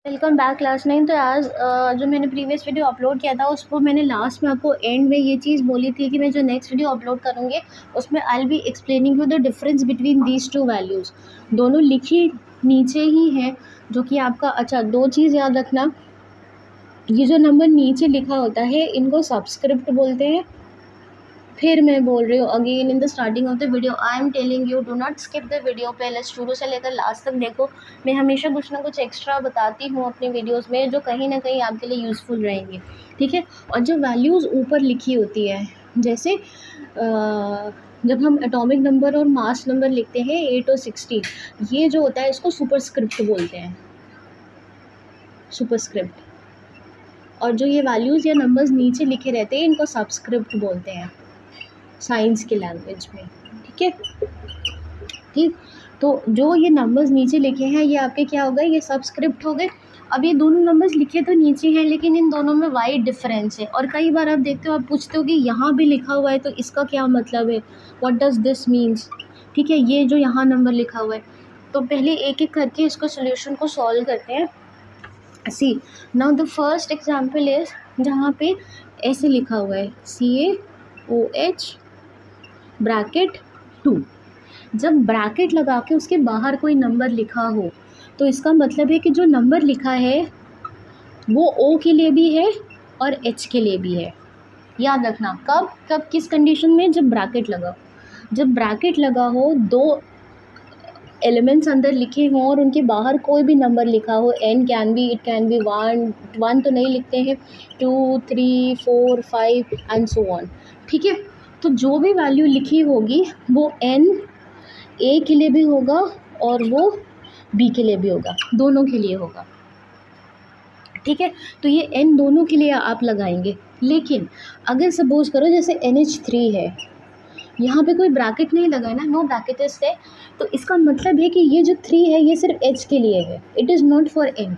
Welcome back class 9। तो आज जो मैंने प्रीवियस वीडियो अपलोड किया था उसको मैंने लास्ट में आपको एंड में ये चीज़ बोली थी कि मैं जो नेक्स्ट वीडियो अपलोड करूँगी उसमें I will be explaining you the difference between these two values. दोनों लिखी नीचे ही हैं जो कि आपका अच्छा दो चीज़ याद रखना, ये जो नंबर नीचे लिखा होता है इनको सबस्क्रिप्ट बोलते हैं। फिर मैं बोल रही हूँ again in the starting of the video I am telling you do not skip the video, पहले शुरू से लेकर लास्ट तक देखो। मैं हमेशा कुछ ना कुछ एक्स्ट्रा बताती हूँ अपनी वीडियोस में जो कहीं ना कहीं आपके लिए यूज़फुल रहेंगे, ठीक है। और जो वैल्यूज़ ऊपर लिखी होती है, जैसे जब हम एटॉमिक नंबर और मास नंबर लिखते हैं 8 और 16, ये जो होता है इसको सुपरस्क्रिप्ट बोलते हैं, सुपरस्क्रिप्ट। और जो ये वैल्यूज़ या नंबर्स नीचे लिखे रहते हैं इनको सबस्क्रिप्ट बोलते हैं साइंस की लैंग्वेज में, ठीक है। ठीक, तो जो ये नंबर्स नीचे लिखे हैं ये आपके क्या हो गए, ये सबस्क्रिप्ट हो गए। अब ये दोनों नंबर्स लिखे तो नीचे हैं लेकिन इन दोनों में वाइड डिफरेंस है। और कई बार आप देखते हो, आप पूछते हो कि यहाँ भी लिखा हुआ है तो इसका क्या मतलब है, व्हाट डज दिस मीन्स, ठीक है। ये जो यहाँ नंबर लिखा हुआ है, तो पहले एक एक करके इसको सोल्यूशन को सॉल्व करते हैं। See now the first example is जहाँ पे ऐसे लिखा हुआ है CaOH ब्रैकेट 2। जब ब्रैकेट लगा के उसके बाहर कोई नंबर लिखा हो तो इसका मतलब है कि जो नंबर लिखा है वो O के लिए भी है और H के लिए भी है। याद रखना कब कब किस कंडीशन में, जब ब्रैकेट लगा। जब ब्रैकेट लगा हो, दो एलिमेंट्स अंदर लिखे हों और उनके बाहर कोई भी नंबर लिखा हो, n can be, it can be 1 तो नहीं लिखते हैं, 2 3 4 5 एंड सो ऑन, ठीक है। तो जो भी वैल्यू लिखी होगी वो n A के लिए भी होगा और वो B के लिए भी होगा, दोनों के लिए होगा, ठीक है। तो ये n दोनों के लिए आप लगाएंगे। लेकिन अगर सपोज करो जैसे NH3 है, यहाँ पे कोई ब्रैकेट नहीं लगा है ना, नो ब्रैकेट इज है, तो इसका मतलब है कि ये जो 3 है ये सिर्फ H के लिए है, it is not for N।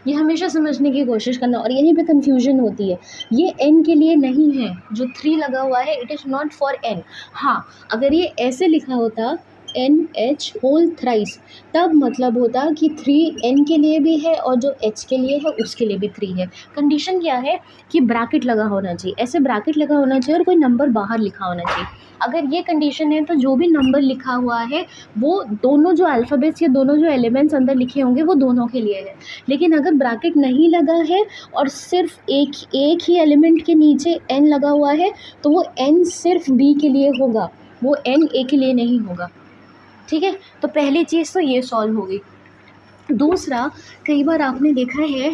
ये हमेशा समझने की कोशिश करना, और यहीं पे कंफ्यूजन होती है। ये N के लिए नहीं है, जो 3 लगा हुआ है it is not for N। हाँ, अगर ये ऐसे लिखा होता NH होल थ्राइस, तब मतलब होता कि 3 N के लिए भी है और जो H के लिए है उसके लिए भी 3 है। कंडीशन क्या है कि ब्रैकेट लगा होना चाहिए, ऐसे ब्रैकेट लगा होना चाहिए और कोई नंबर बाहर लिखा होना चाहिए। अगर ये कंडीशन है तो जो भी नंबर लिखा हुआ है वो दोनों जो अल्फ़ाबेट्स या दोनों जो एलिमेंट्स अंदर लिखे होंगे वो दोनों के लिए है। लेकिन अगर ब्रैकेट नहीं लगा है और सिर्फ एक ही एलिमेंट के नीचे n लगा हुआ है तो वो n सिर्फ B के लिए होगा, वो n A के लिए नहीं होगा, ठीक है। तो पहली चीज़ तो ये सॉल्व हो गई। दूसरा, कई बार आपने देखा है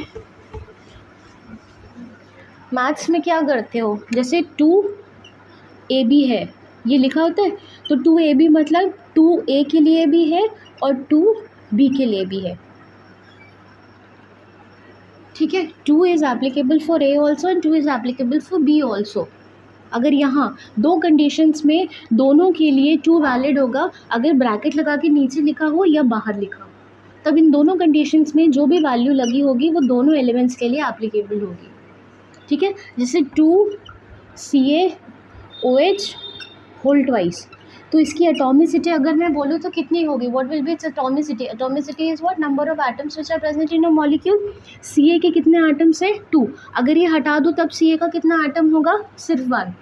मैथ्स में क्या करते हो, जैसे 2AB है ये लिखा होता है, तो 2AB मतलब 2A के लिए भी है और 2B के लिए भी है, ठीक है। 2 is applicable for A also and 2 is applicable for B also. अगर यहाँ दो कंडीशंस में दोनों के लिए 2 वैलिड होगा, अगर ब्रैकेट लगा के नीचे लिखा हो या बाहर लिखा हो, तब इन दोनों कंडीशंस में जो भी वैल्यू लगी होगी वो दोनों एलिमेंट्स के लिए एप्लीकेबल होगी, ठीक है। जैसे 2CaOH होल ट्वाइस, तो इसकी एटॉमिसिटी अगर मैं बोलूँ तो कितनी होगी, what will be its atomicity. Atomicity is what, number of atoms which are present in a molecule. Ca के कितने एटम्स है 2, अगर ये हटा दूँ तब Ca का कितना एटम होगा, सिर्फ 1।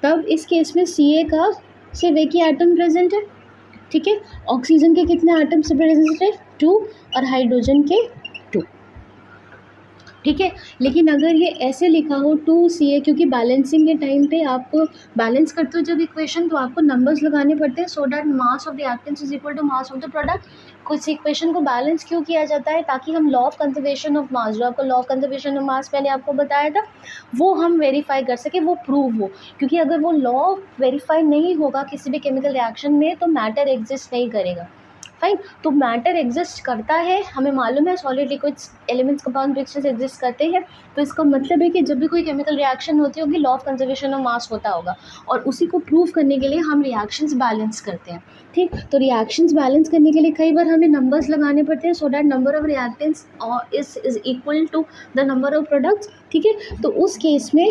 तब इस केस में Ca का सिर्फ एक ही एटम प्रेजेंट है, ठीक है। ऑक्सीजन के कितने एटम से प्रेजेंट है 2 और हाइड्रोजन के 2, ठीक है। लेकिन अगर ये ऐसे लिखा हो 2Ca, क्योंकि बैलेंसिंग के टाइम पे आपको बैलेंस करते हो जब इक्वेशन तो आपको नंबर्स लगाने पड़ते हैं, so that mass of the reactants is equal to mass of the product. कुछ इक्वेशन को बैलेंस क्यों किया जाता है, ताकि हम law of conservation of mass, जो आपको law of conservation of mass मैंने आपको बताया था, वो हम वेरीफाई कर सके, वो प्रूव हो। क्योंकि अगर वो लॉ वेरीफाई नहीं होगा किसी भी केमिकल रिएक्शन में तो मैटर एग्जिस्ट नहीं करेगा, फाइन। तो मैटर एग्जिस्ट करता है, हमें मालूम है solid liquids elements compound mixtures exist करते हैं, तो इसका मतलब है कि जब भी कोई केमिकल रिएक्शन होती होगी लॉ ऑफ कंजर्वेशन ऑफ मास होता होगा, और उसी को प्रूव करने के लिए हम रिएक्शंस बैलेंस करते हैं, ठीक। तो रिएक्शंस बैलेंस करने के लिए कई बार हमें नंबर्स लगाने पड़ते हैं, so that number of reactants is equal to the number of products, ठीक है। तो उस केस में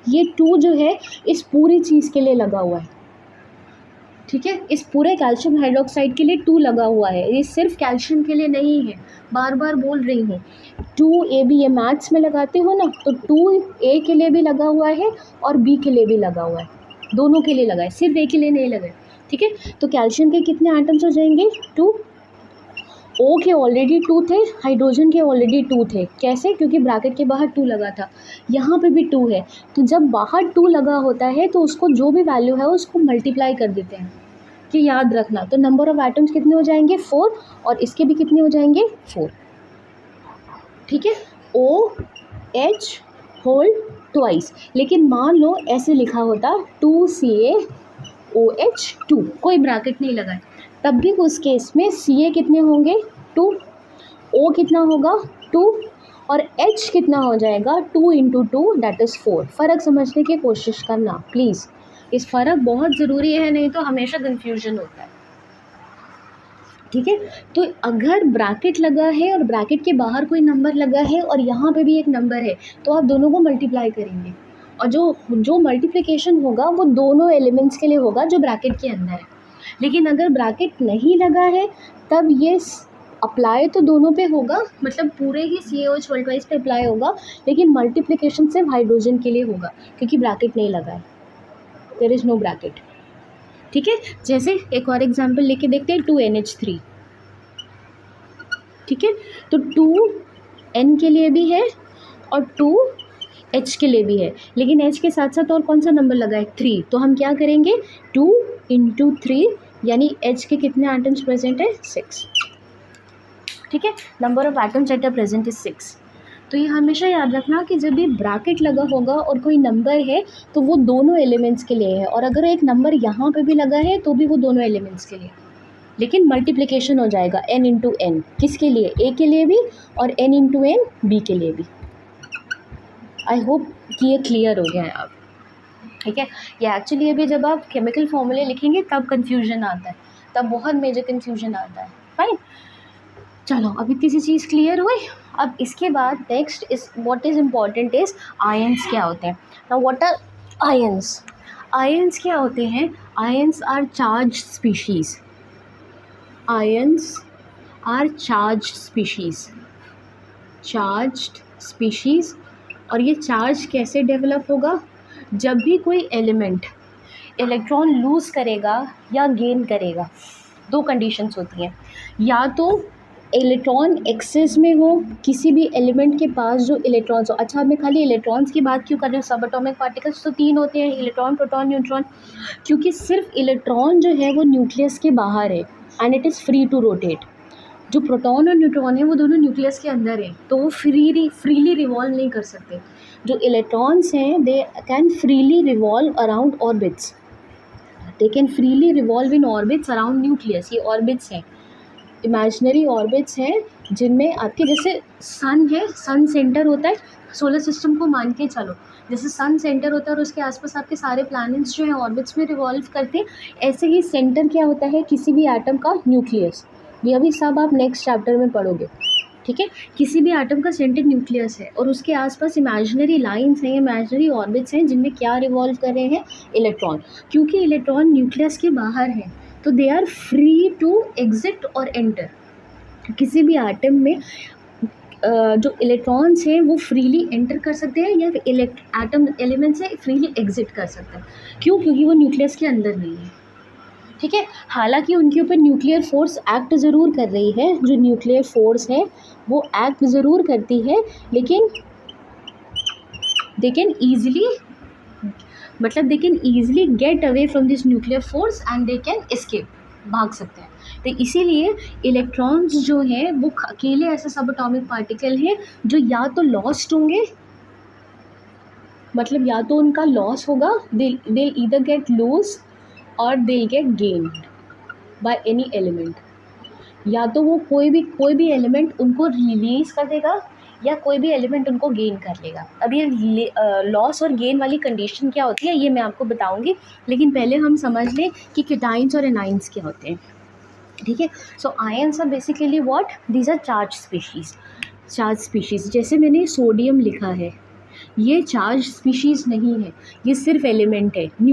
ये 2 जो है इस पूरी चीज़ के लिए लगा हुआ है, ठीक है। इस पूरे कैल्शियम हाइड्रोक्साइड के लिए 2 लगा हुआ है, ये सिर्फ कैल्शियम के लिए नहीं है, बार बार बोल रही हूँ। 2AB ये मैथ्स में लगाते हो ना, तो 2A के लिए भी लगा हुआ है और B के लिए भी लगा हुआ है, दोनों के लिए लगा है, सिर्फ A के लिए नहीं लगा है। ठीक है, तो कैल्शियम के कितने आइटम्स हो जाएंगे? 2। O के ऑलरेडी 2 थे, हाइड्रोजन के ऑलरेडी 2 थे। कैसे? क्योंकि ब्रैकेट के बाहर 2 लगा था, यहाँ पे भी 2 है। तो जब बाहर 2 लगा होता है तो उसको जो भी वैल्यू है उसको मल्टीप्लाई कर देते हैं, कि याद रखना। तो नंबर ऑफ एटम्स कितने हो जाएंगे? 4, और इसके भी कितने हो जाएंगे? 4। ठीक है, OH होल ट्वाइस। लेकिन मान लो ऐसे लिखा होता 2CaOH2, कोई ब्रैकेट नहीं लगा है, तब भी उस केस में Ca कितने होंगे? 2, O कितना होगा? 2, और H कितना हो जाएगा? 2 × 2 दैट इज़ 4। फ़र्क समझने की कोशिश करना प्लीज़, इस फ़र्क बहुत ज़रूरी है, नहीं तो हमेशा कन्फ्यूजन होता है। ठीक है, तो अगर ब्रैकेट लगा है और ब्रैकेट के बाहर कोई नंबर लगा है और यहाँ पे भी एक नंबर है, तो आप दोनों को मल्टीप्लाई करेंगे, और जो मल्टीप्लिकेशन होगा वो दोनों एलिमेंट्स के लिए होगा जो ब्रैकेट के अंदर है। लेकिन अगर ब्रैकेट नहीं लगा है तब ये अप्लाई तो दोनों पे होगा, मतलब पूरे ही CaOH होल ट्वाइस पे अप्लाई होगा, लेकिन मल्टीप्लिकेशन सिर्फ हाइड्रोजन के लिए होगा क्योंकि ब्रैकेट नहीं लगा है, देयर इज़ नो ब्रैकेट। ठीक है, जैसे एक और एग्जांपल लेके देखते हैं, 2NH3। ठीक है, तो 2N के लिए भी है और 2H के लिए भी है, लेकिन H के साथ साथ और कौन सा नंबर लगा है? 3। तो हम क्या करेंगे? 2 × 3, यानी H के कितने एटम्स प्रेजेंट है? 6। ठीक है, number of atoms at present is 6। तो ये हमेशा याद रखना कि जब भी ब्रैकेट लगा होगा और कोई नंबर है तो वो दोनों एलिमेंट्स के लिए है, और अगर एक नंबर यहाँ पे भी लगा है तो भी वो दोनों एलिमेंट्स के लिए, लेकिन मल्टीप्लिकेशन हो जाएगा n × n। किसके लिए? A के लिए भी, और n × n B के लिए भी। आई होप कि ये क्लियर हो गया है आप। ठीक है, ये एक्चुअली अभी जब आप केमिकल फॉर्मूले लिखेंगे तब कन्फ्यूजन आता है, तब बहुत मेजर कन्फ्यूजन आता है। फाइन, चलो अब इतनी सी चीज़ क्लियर हुई। अब इसके बाद next is what is important is ions क्या होते हैं। Now what are ions? Ions क्या होते हैं? Ions are charge species. Ions are charge species, charged species. और ये चार्ज कैसे डेवलप होगा? जब भी कोई एलिमेंट इलेक्ट्रॉन लूज़ करेगा या गेन करेगा, दो कंडीशंस होती हैं। या तो इलेक्ट्रॉन एक्सेस में हो, किसी भी एलिमेंट के पास जो इलेक्ट्रॉन्स हो। अच्छा, मैं खाली इलेक्ट्रॉन्स की बात क्यों कर रही हूँ? सब एटॉमिक पार्टिकल्स तो 3 होते हैं, इलेक्ट्रॉन, प्रोटॉन, न्यूट्रॉन। क्योंकि सिर्फ इलेक्ट्रॉन जो है वो न्यूक्लियस के बाहर है and it is free to rotate. जो प्रोटॉन और न्यूट्रॉन है वो दोनों न्यूक्लियस के अंदर है, तो वो फ्रीली रिवॉल्व नहीं कर सकते। जो इलेक्ट्रॉन्स हैं they can freely revolve around orbits, they can freely revolve in orbits around nucleus. ये ऑर्बिट्स हैं, इमेजिनरी ऑर्बिट्स हैं, जिनमें आपके जैसे सन है, सन सेंटर होता है, सोलर सिस्टम को मान के चलो, जैसे सन सेंटर होता है और उसके आसपास आपके सारे प्लैनेट्स जो हैं ऑर्बिट्स में रिवॉल्व करते हैं, ऐसे ही सेंटर क्या होता है किसी भी एटम का? न्यूक्लियस। ये अभी सब आप नेक्स्ट चैप्टर में पढ़ोगे। ठीक है, किसी भी एटम का सेंटर न्यूक्लियस है और उसके आसपास इमेजिनरी लाइंस हैं, इमेजिनरी ऑर्बिट्स हैं, जिनमें क्या रिवॉल्व कर रहे हैं? इलेक्ट्रॉन। क्योंकि इलेक्ट्रॉन न्यूक्लियस के बाहर है तो they are free to exit और एंटर। किसी भी एटम में जो इलेक्ट्रॉन्स हैं वो फ्रीली एंटर कर सकते हैं या एटम एलिमेंट से फ्रीली एग्जिट कर सकते हैं। क्यों? क्योंकि वो न्यूक्लियस के अंदर नहीं है। ठीक है, हालांकि उनके ऊपर न्यूक्लियर फोर्स एक्ट ज़रूर कर रही है, जो न्यूक्लियर फोर्स है वो एक्ट ज़रूर करती है, लेकिन they can easily get away from this nuclear force and they can escape, भाग सकते हैं। तो इसीलिए इलेक्ट्रॉन्स जो हैं वो अकेले ऐसे सब एटॉमिक पार्टिकल हैं जो या तो लॉस्ट होंगे, मतलब या तो उनका लॉस होगा, दे ईदर गेट लूज और they get gained by any element. या तो वो कोई भी एलिमेंट उनको रिलीज़ कर देगा या कोई भी एलिमेंट उनको गेन कर लेगा। अब ये लॉस और गेन वाली कंडीशन क्या होती है ये मैं आपको बताऊंगी, लेकिन पहले हम समझ लें कि केटाइंस और एनाइंस क्या होते हैं। ठीक है, so ions are basically what? These are charge species. जैसे मैंने सोडियम लिखा है, ये चार्ज स्पीशीज़ नहीं है, ये सिर्फ एलिमेंट है।